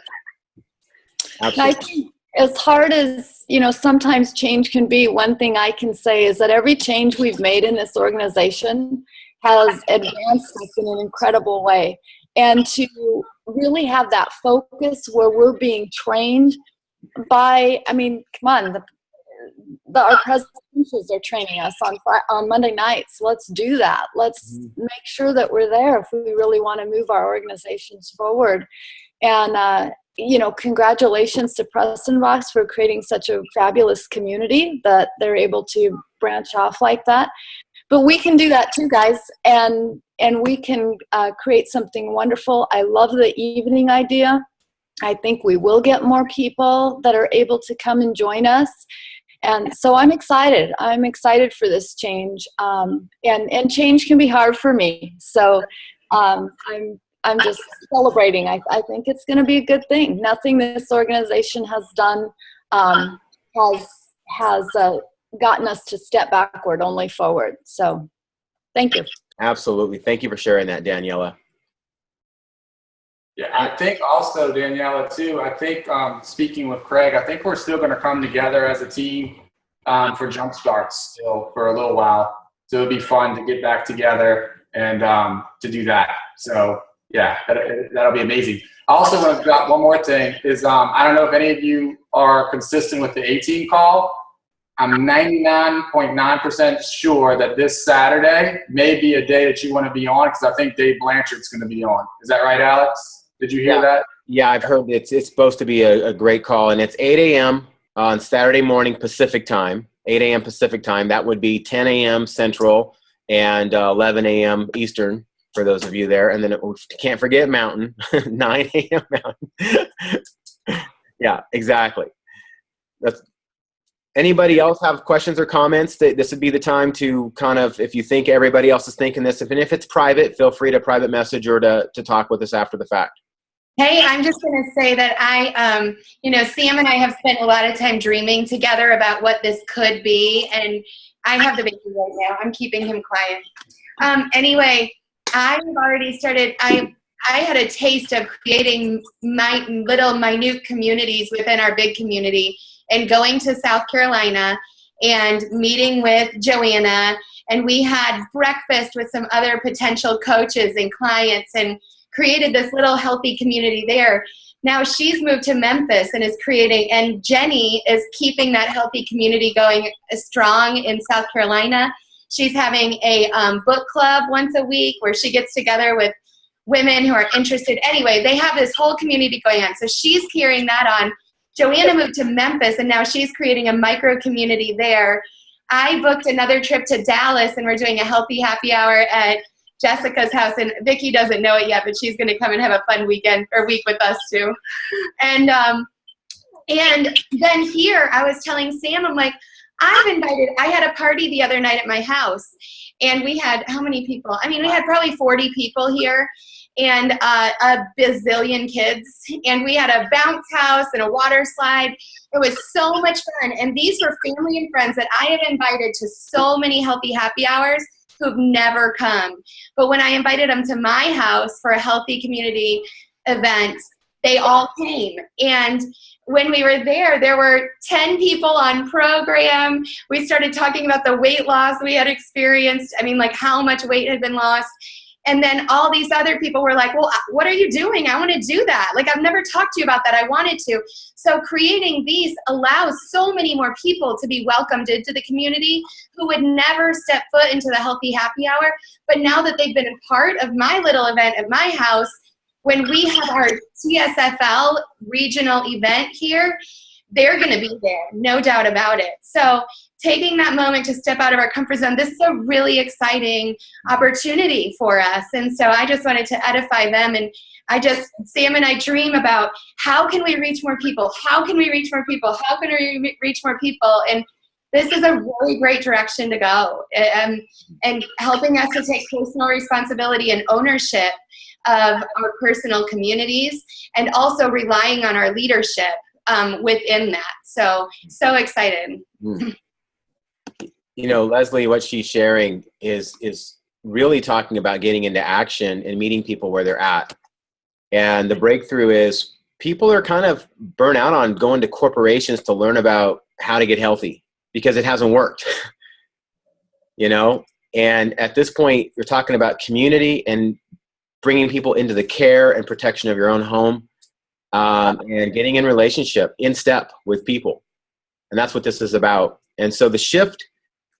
Absolutely. I think as hard as, sometimes change can be, one thing I can say is that every change we've made in this organization has advanced us in an incredible way. And to really have that focus where we're being trained by, come on, our presidentials are training us on Monday nights. Let's do that. Let's make sure that we're there if we really want to move our organizations forward. And, congratulations to Preston Box for creating such a fabulous community that they're able to branch off like that. But we can do that too, guys, and we can create something wonderful. I love the evening idea. I think we will get more people that are able to come and join us. And so I'm excited. I'm excited for this change. And change can be hard for me. So I'm just celebrating. I think it's going to be a good thing. Nothing this organization has done has gotten us to step backward, only forward. So thank you. Absolutely. Thank you for sharing that, Daniela. Yeah, I think also, Daniela, too, I think speaking with Craig, I think we're still going to come together as a team for jump starts still for a little while. So it'll be fun to get back together and to do that. So yeah, that'll be amazing. I also want to drop one more thing is I don't know if any of you are consistent with the 18 call. I'm 99.9% sure that this Saturday may be a day that you want to be on because I think Dave Blanchard's going to be on. Is that right, Alex? Did you hear that? Yeah, I've heard it's supposed to be a great call, and it's 8 a.m. on Saturday morning Pacific time, 8 a.m. Pacific time. That would be 10 a.m. Central and 11 a.m. Eastern for those of you there. And then can't forget Mountain, 9 a.m. Mountain. Yeah, exactly. Anybody else have questions or comments? This would be the time to kind of, if you think everybody else is thinking this, and if it's private, feel free to private message or to talk with us after the fact. Hey, I'm just going to say that Sam and I have spent a lot of time dreaming together about what this could be. And, I have the baby right now. I'm keeping him quiet. Anyway, I've already started. I had a taste of creating my little minute communities within our big community, and going to South Carolina and meeting with Joanna, and we had breakfast with some other potential coaches and clients and created this little healthy community there. Now she's moved to Memphis and is creating, and Jenny is keeping that healthy community going strong in South Carolina. She's having a book club once a week where she gets together with women who are interested. Anyway, they have this whole community going on. So she's carrying that on. Joanna moved to Memphis, and now she's creating a micro community there. I booked another trip to Dallas, and we're doing a healthy happy hour at Jessica's house, and Vicki doesn't know it yet, but she's going to come and have a fun weekend or week with us too. And then here, I was telling Sam, I'm like, I had a party the other night at my house, and we had, how many people? I mean, we had probably 40 people here, and a bazillion kids, and we had a bounce house and a water slide. It was so much fun, and these were family and friends that I have invited to so many healthy happy hours who've never come. But when I invited them to my house for a healthy community event, they all came. And when we were there were 10 people on program. We started talking about the weight loss we had experienced. I mean, like how much weight had been lost. And then all these other people were like, well, what are you doing? I want to do that. Like, I've never talked to you about that. I wanted to. So creating these allows so many more people to be welcomed into the community who would never step foot into the healthy happy hour. But now that they've been a part of my little event at my house, when we have our TSFL regional event here, they're going to be there, no doubt about it. So taking that moment to step out of our comfort zone, this is a really exciting opportunity for us. And so I just wanted to edify them. And Sam and I dream about how can we reach more people? How can we reach more people? How can we reach more people? And this is a really great direction to go, and helping us to take personal responsibility and ownership of our personal communities, and also relying on our leadership within that. So excited. You know, Leslie, what she's sharing is really talking about getting into action and meeting people where they're at. And the breakthrough is people are kind of burnt out on going to corporations to learn about how to get healthy because it hasn't worked. You know, and at this point, you're talking about community and bringing people into the care and protection of your own home, and getting in relationship, in step with people. And that's what this is about. And so the shift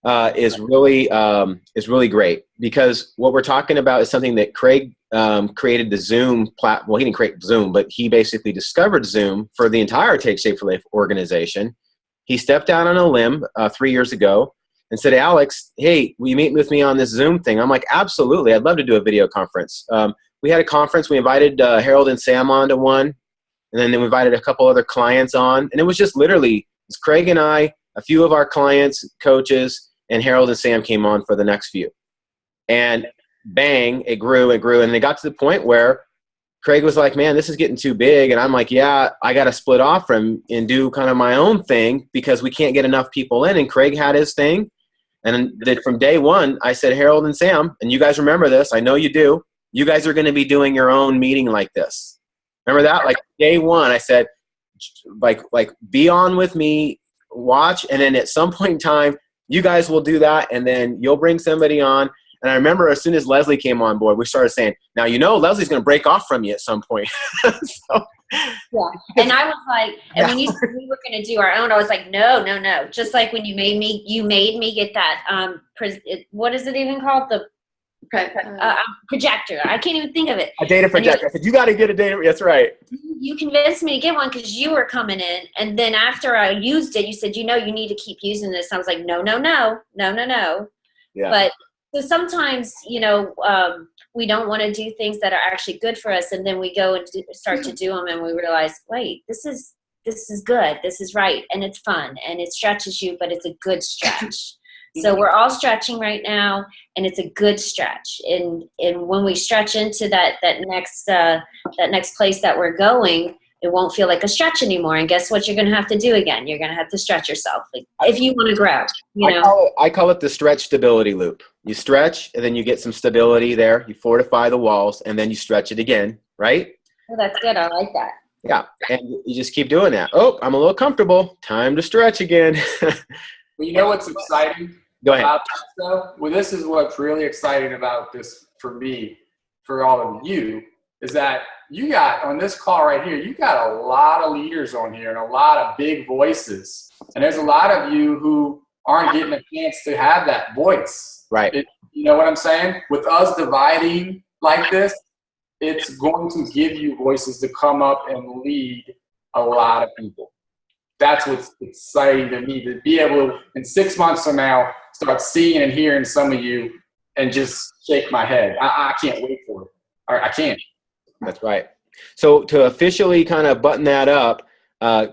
is really great, because what we're talking about is something that Craig created the Zoom platform. Well, he didn't create Zoom, but he basically discovered Zoom for the entire Take Shape for Life organization. He stepped out on a limb 3 years ago and said, Alex, hey, will you meet with me on this Zoom thing? I'm like, absolutely. I'd love to do a video conference. We had a conference. We invited Harold and Sam on to one, and then we invited a couple other clients on. And it was just literally, it's Craig and I, a few of our clients, coaches, and Harold and Sam came on for the next few. And bang, it grew and grew. And it got to the point where Craig was like, man, this is getting too big. And I'm like, yeah, I got to split off from and do kind of my own thing because we can't get enough people in. And Craig had his thing. And from day one, I said, Harold and Sam, and you guys remember this, I know you do, you guys are going to be doing your own meeting like this. Remember that? Like day one, I said, like be on with me, watch, and then at some point in time, you guys will do that, and then you'll bring somebody on. And I remember as soon as Leslie came on board, we started saying, now, you know, Leslie's going to break off from you at some point. So, yeah. And I was like, and when you said we were going to do our own, I was like, no. Just like when you made me get that, what is it even called? The projector. I can't even think of it. A data projector. I said, you got to get a data. That's right. You convinced me to get one because you were coming in. And then after I used it, you said, you know, you need to keep using this. I was like, no. Yeah. But so sometimes, you know, we don't want to do things that are actually good for us. And then we go and start to do them. And we realize, wait, this is good. This is right. And it's fun. And it stretches you, but it's a good stretch. So we're all stretching right now, and it's a good stretch. And when we stretch into that next place that we're going, it won't feel like a stretch anymore. And guess what you're going to have to do again? You're going to have to stretch yourself if you want to grow, you know. I call it the stretch stability loop. You stretch, and then you get some stability there. You fortify the walls, and then you stretch it again, right? Oh, that's good. I like that. Yeah, and you just keep doing that. Oh, I'm a little comfortable. Time to stretch again. Well, you know what's exciting? Go ahead. About this, though? Well, this is what's really exciting about this for me, for all of you, is that you got, on this call right here, you got a lot of leaders on here and a lot of big voices. And there's a lot of you who aren't getting a chance to have that voice. Right. You know what I'm saying? With us dividing like this, it's going to give you voices to come up and lead a lot of people. That's what's exciting to me, to be able to, in 6 months from now, start seeing and hearing some of you and just shake my head. I can't wait for it. I can't. That's right. So to officially kind of button that up,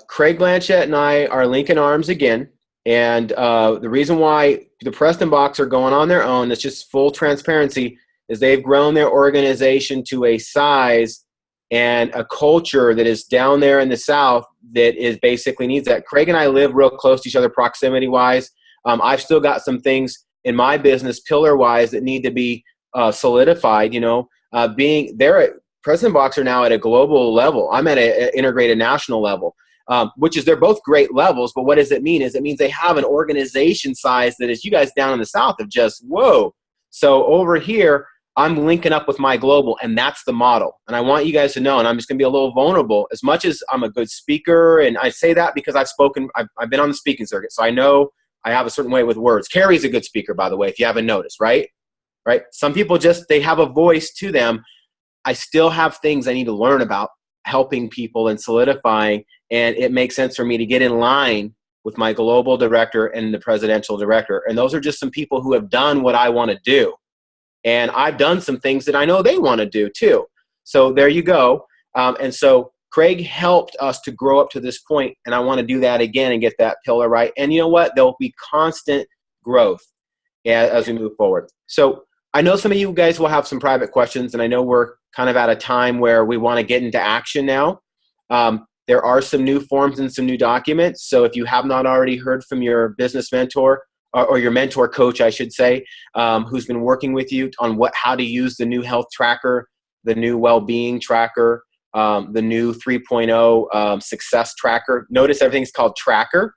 Craig Blanchett and I are linking arms again. And the reason why the Preston Box are going on their own, it's just full transparency, is they've grown their organization to a size and a culture that is down there in the South that is basically needs that. Craig and I live real close to each other proximity-wise. I've still got some things in my business pillar-wise that need to be solidified, you know. They're at President Box are now at a global level. I'm at an integrated national level, which is, they're both great levels. But what does it mean? It means they have an organization size that is, you guys down in the South have just, whoa. So over here, I'm linking up with my global, and that's the model. And I want you guys to know, and I'm just going to be a little vulnerable, as much as I'm a good speaker, and I say that because I've been on the speaking circuit, so I know I have a certain way with words. Cary's a good speaker, by the way, if you haven't noticed, right? Right? Some people just, they have a voice to them. I still have things I need to learn about helping people and solidifying, and it makes sense for me to get in line with my global director and the presidential director. And those are just some people who have done what I want to do. And I've done some things that I know they want to do too. So there you go. And so Craig helped us to grow up to this point, and I want to do that again and get that pillar right. And you know what? There'll be constant growth as we move forward. So I know some of you guys will have some private questions, and I know we're kind of at a time where we want to get into action now. There are some new forms and some new documents. So if you have not already heard from your business mentor, or your mentor coach, I should say, who's been working with you on how to use the new health tracker, the new well-being tracker, the new 3.0 success tracker. Notice everything's called tracker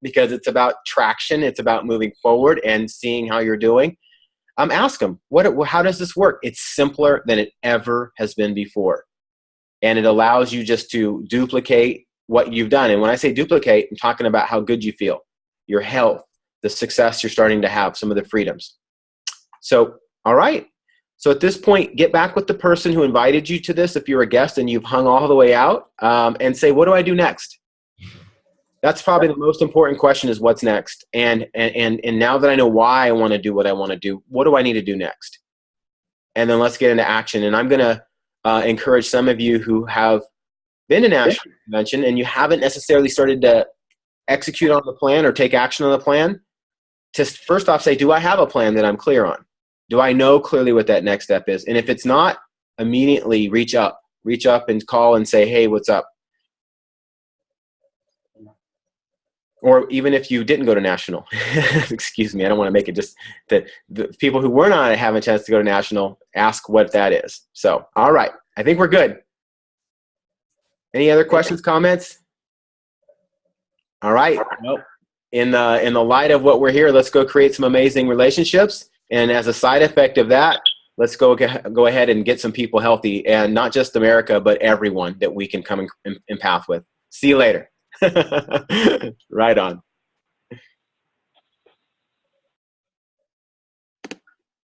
because it's about traction. It's about moving forward and seeing how you're doing. Ask them, how does this work? It's simpler than it ever has been before. And it allows you just to duplicate what you've done. And when I say duplicate, I'm talking about how good you feel, your health, the success you're starting to have, some of the freedoms. So, all right. So at this point, get back with the person who invited you to this if you're a guest and you've hung all the way out, and say, what do I do next? That's probably the most important question, is what's next. And now that I know why I want to do what I want to do, what do I need to do next? And then let's get into action. And I'm going to encourage some of you who have been to National Convention and you haven't necessarily started to execute on the plan or take action on the plan, to first off say, do I have a plan that I'm clear on? Do I know clearly what that next step is? And if it's not, immediately reach up and call and say, hey, what's up? Or even if you didn't go to National, excuse me, I don't want to make it just that the people who were not having a chance to go to National, ask what that is. So, all right, I think we're good. Any other questions, comments? All right. Nope. In the light of what we're here, let's go create some amazing relationships. And as a side effect of that, let's go ahead and get some people healthy, and not just America, but everyone that we can come in path with. See you later. Right on.